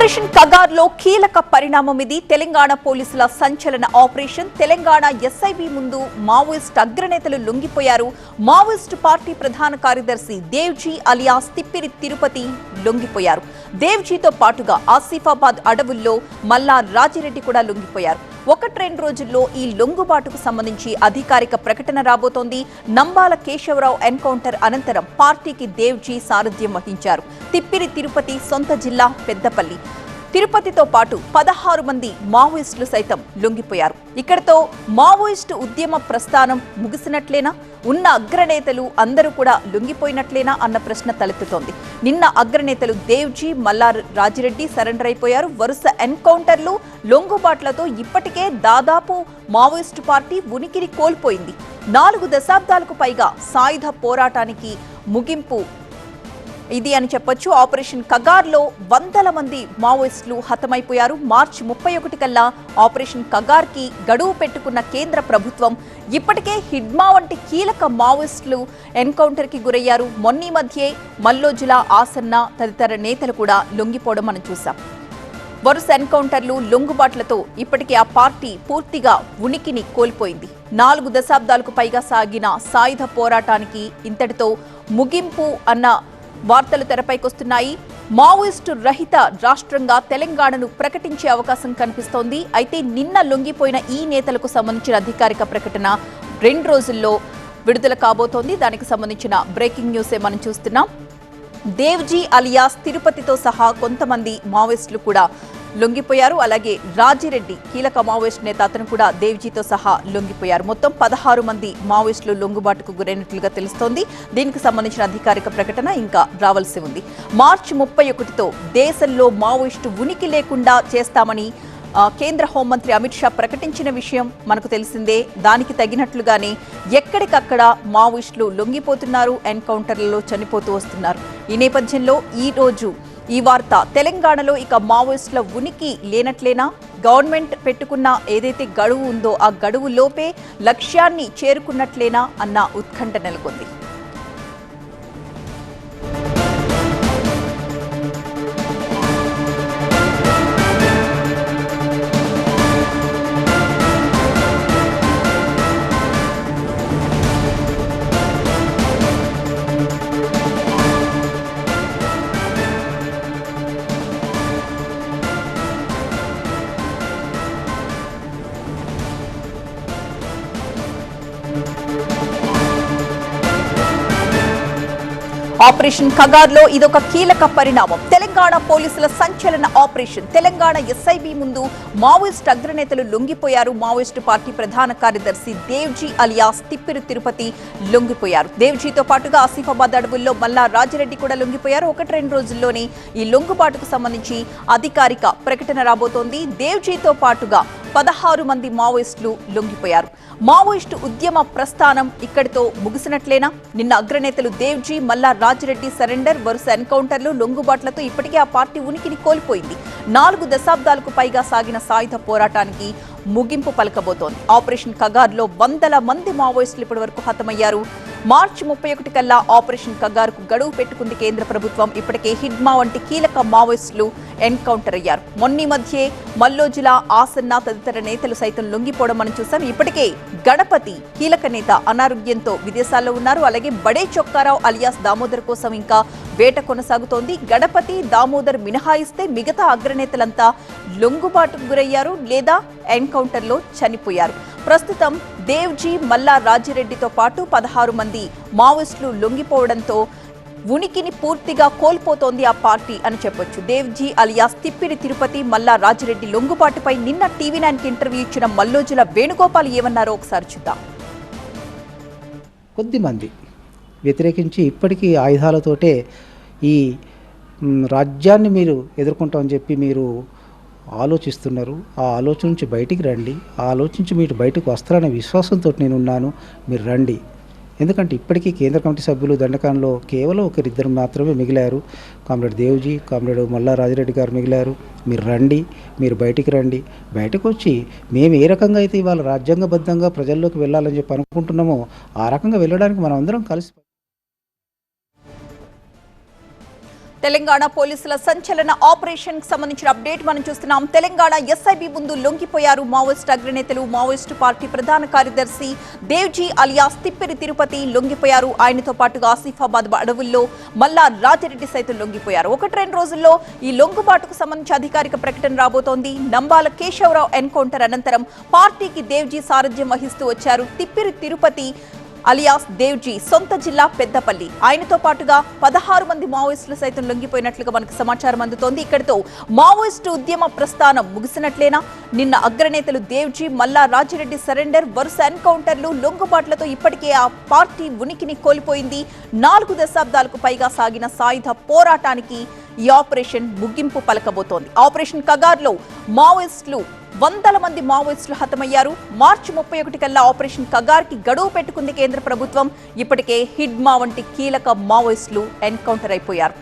Operation కగార్లో కీలక పరిణామం ఇది. తెలంగాణ పోలీసుల సంచలన ఆపరేషన్. తెలంగాణ ఎస్ఐబి ముందు మావోయిస్ట్ అగ్రనేతలు లొంగిపోయారు. మావోయిస్ట్ పార్టీ ప్రధాన కార్యదర్శి దేవ్జీ అలియాస్ తిప్పిరి తిరుపతి లొంగిపోయారు. దేవ్జీతో పాటుగా ఆసిఫాబాద్ అడవుల్లో మల్లా రాజిరెడ్డి కూడా లొంగిపోయారు. 1-2 రోజుల్లో ఈ లొంగుబాటుకు సంబంధించి అధికారిక ప్రకటన రాబోతోంది. నంబాల కేశవరావు ఎన్కౌంటర్ అనంతరం పార్టీకి దేవ్జీ సారథ్యం వహించారు. తిప్పిరి తిరుపతి సొంత జిల్లా పెద్దపల్లి. తిరుపతితో పాటు 16 మంది మావోయిస్టులు సైతం లొంగిపోయారు. ఇక్కడతో మావోయిస్టు ఉద్యమ ప్రస్థానం ముగిసినట్లేనా? ఉన్న అగ్రనేతలు అందరూ కూడా లొంగిపోయినట్లేనా అన్న ప్రశ్న తలెత్తుతోంది. నిన్న అగ్రనేతలు దేవ్జీ, మల్లా రాజిరెడ్డి సరెండర్ అయిపోయారు. వరుస ఎన్కౌంటర్లు, లొంగుబాట్లతో ఇప్పటికే దాదాపు మావోయిస్టు పార్టీ ఉనికిని కోల్పోయింది. 4 దశాబ్దాలకు పైగా సాయుధ పోరాటానికి ముగింపు ఇది అని చెప్పొచ్చు. ఆపరేషన్ కగార్లో వందల మంది మావోయిస్టులు హతమైపోయారు. మార్చి 31 కల్లా ఆపరేషన్ కగార్కి గడువు పెట్టుకున్న కేంద్ర ప్రభుత్వం ఇప్పటికే హిడ్మా వంటి కీలక మావోయిస్టులు ఎన్కౌంటర్కి గురయ్యారు. మొన్నీ మధ్యే మల్లోజుల, ఆసన్న తదితర నేతలు కూడా లొంగిపోవడం మనం చూసాం. వరుస ఎన్కౌంటర్లు, లొంగుబాట్లతో ఇప్పటికే ఆ పార్టీ పూర్తిగా ఉనికిని కోల్పోయింది. 4 దశాబ్దాలకు పైగా సాగిన సాయుధ పోరాటానికి ఇంతటితో ముగింపు అన్న వార్తలు తెరపైకొస్తున్నాయి. మావోయిస్టు రహిత రాష్ట్రంగా తెలంగాణను ప్రకటించే అవకాశం కనిపిస్తోంది. అయితే నిన్న లొంగిపోయిన ఈ నేతలకు సంబంధించిన అధికారిక ప్రకటన 2 రోజుల్లో విడుదల కాబోతోంది. దానికి సంబంధించిన బ్రేకింగ్ న్యూసే మనం చూస్తున్నాం. దేవ్జీ అలియాస్ తిరుపతితో సహా కొంతమంది మావోయిస్టులు కూడా లొంగిపోయారు. అలాగే రాజిరెడ్డి కీలక మావోయిస్ట్ నేత, అతను కూడా దేవ్జీతో సహా లొంగిపోయారు. మొత్తం 16 మంది మావోయిస్టులు లొంగుబాటుకు గురైనట్లుగా తెలుస్తోంది. దీనికి సంబంధించిన అధికారిక ప్రకటన ఇంకా రావాల్సి ఉంది. మార్చి 31తో దేశంలో మావోయిస్టు ఉనికి లేకుండా చేస్తామని కేంద్ర హోంమంత్రి అమిత్ షా ప్రకటించిన విషయం మనకు తెలిసిందే. దానికి తగినట్లుగానే ఎక్కడికక్కడ మావోయిస్టులు లొంగిపోతున్నారు, ఎన్కౌంటర్లలో చనిపోతూ వస్తున్నారు. ఈ నేపథ్యంలో ఈ వార్త తెలంగాణలో ఇక మావోయిస్టుల ఉనికి లేనట్లేనా? గవర్నమెంట్ పెట్టుకున్న ఏదైతే గడువు ఉందో ఆ గడువు లోపే లక్ష్యాన్ని చేరుకున్నట్లేనా అన్న ఉత్కంఠ నెలకొంది. ఆపరేషన్ కగార్లో ఇదొక కీలక పరిణామం. తెలంగాణ పోలీసుల సంచలన ఆపరేషన్. తెలంగాణ ఎస్ఐబి ముందు మావోయిస్ట్ అగ్రనేతలు లొంగిపోయారు. మావోయిస్టు పార్టీ ప్రధాన కార్యదర్శి దేవ్జీ అలియాస్ తిప్పిరి తిరుపతి లొంగిపోయారు. దేవ్జీతో పాటుగా ఆసిఫాబాద్ అడవుల్లో మల్లా రాజిరెడ్డి కూడా లొంగిపోయారు. 1-2 రోజుల్లోనే ఈ లొంగుబాటుకు సంబంధించి అధికారిక ప్రకటన రాబోతోంది. దేవ్జీతో పాటుగా 16 మంది మావోయిస్టులు లొంగిపోయారు. మావోయిస్టు ఉద్యమ ప్రస్థానం ఇక్కడితో ముగిసినట్లేనా? నిన్న అగ్రనేతలు దేవ్జీ, మల్లా రాజిరెడ్డి సరెండర్, వరుస ఎన్కౌంటర్లు, లొంగుబాట్లతో ఇప్పటికే ఆ పార్టీ ఉనికిని కోల్పోయింది. 4 దశాబ్దాలకు పైగా సాగిన సాయుధ పోరాటానికి ముగింపు పలకబోతోంది. ఆపరేషన్ కగార్లో వందల మంది మావోయిస్టులు ఇప్పటి వరకు హతమయ్యారు. మార్చి 31 కల్లా ఆపరేషన్ కగార్కు గడువు పెట్టుకుంది కేంద్ర ప్రభుత్వం. ఇప్పటికే హిడ్మా వంటి కీలక మావోయిస్టులు ఎన్కౌంటర్ అయ్యారు. మొన్నీ మధ్యే మల్లోజుల, ఆసన్న తదితర నేతలు సైతం లొంగిపోవడం మనం చూసాం. ఇప్పటికే గణపతి కీలక నేత అనారోగ్యంతో విదేశాల్లో ఉన్నారు. అలాగే బడే చొక్కారావు అలియాస్ దామోదర్ కోసం ఇంకా వేట కొనసాగుతోంది. గణపతి, దామోదర్ మినహాయిస్తే మిగతా అగ్రనేతలంతా లొంగుబాటుకు గురయ్యారు లేదా ఎన్కౌంటర్లో చనిపోయారు. ప్రస్తుతం దేవ్జీ, మల్లా రాజిరెడ్డితో పాటు 16 మంది మావోయిస్టులు లొంగిపోవడంతో ఉనికిని పూర్తిగా కోల్పోతోంది ఆ పార్టీ అని చెప్పొచ్చు. దేవ్జీ అలియాస్ తిప్పిరి తిరుపతి, మల్లా రాజిరెడ్డి లొంగుబాటుపై నిన్న TV9కి ఇంటర్వ్యూ ఇచ్చిన మల్లోజుల వేణుగోపాల్ ఏమన్నారో ఒకసారి చూద్దాం. కొద్దిమంది వ్యతిరేకించి ఇప్పటికీ ఆయుధాలతోటే ఈ రాజ్యాన్ని మీరు ఎదుర్కొంటామని చెప్పి మీరు ఆలోచిస్తున్నారు. ఆ ఆలోచన నుంచి బయటికి రండి. ఆ ఆలోచించి మీరు బయటకు వస్తారనే విశ్వాసంతో నేనున్నాను. మీరు రండి. ఎందుకంటే ఇప్పటికీ కేంద్ర కమిటీ సభ్యులు దండకాంలో కేవలం 1-2 మాత్రమే మిగిలారు. కామ్రేడ్ దేవ్జీ, కామ్రేడ్ మల్లా రాజిరెడ్డి గారు మిగిలారు. మీరు రండి, మీరు బయటికి రండి. బయటకు వచ్చి మేము ఏ రకంగా అయితే ఇవాళ రాజ్యాంగబద్ధంగా ప్రజల్లోకి వెళ్ళాలని చెప్పి అనుకుంటున్నామో ఆ రకంగా వెళ్ళడానికి మనం అందరం కలిసి తెలంగాణ పోలీసుల సంచలన ఆపరేషన్ కి సంబంధించిన అప్డేట్ మనం చూస్తున్నాం. తెలంగాణ ఎస్ఐబి ముందు లొంగిపోయారు మావోయిస్ట్ అగ్రనేతలు. మావోయిస్టు పార్టీ ప్రధాన కార్యదర్శి దేవ్జీ అలియాస్ తిప్పిరి తిరుపతి లొంగిపోయారు. ఆయనతో పాటుగా ఆసిఫాబాద్ అడవుల్లో మల్లా రాజిరెడ్డి సైతం లొంగిపోయారు. 1-2 రోజుల్లో ఈ లొంగుబాటుకు సంబంధించి అధికారిక ప్రకటన రాబోతోంది. నంబాల కేశవరావు ఎన్కౌంటర్ అనంతరం పార్టీకి దేవ్జీ సారథ్యం వహిస్తూ వచ్చారు. తిప్పిరి తిరుపతి అలియాస్ దేవ్జీ సొంత జిల్లా పెద్దపల్లి. ఆయనతో పాటుగా 16 మంది మావోయిస్టులు సైతం లొంగిపోయినట్లుగా మనకు సమాచారం అందుతోంది. ఇక్కడితో మావోయిస్టు ఉద్యమ ప్రస్థానం ముగిసినట్లేనా? నిన్న అగ్రనేతలు దేవ్జీ, మల్లా రాజిరెడ్డి సరెండర్, వరుస ఎన్కౌంటర్లు, లొంగుబాట్లతో ఇప్పటికే ఆ పార్టీ ఉనికిని కోల్పోయింది. 4 దశాబ్దాలకు పైగా సాగిన సాయుధ పోరాటానికి ఈ ఆపరేషన్ ముగింపు పలకబోతోంది. ఆపరేషన్ కగార్లో మావోయిస్టులు 100 మంది మావోయిస్టులు హతమయ్యారు. మార్చి 31 కల్లా ఆపరేషన్ కగార్కి గడువు పెట్టుకుంది కేంద్ర ప్రభుత్వం. ఇప్పటికే హిడ్మా వంటి కీలక మావోయిస్టులు ఎన్కౌంటర్ అయిపోయారు.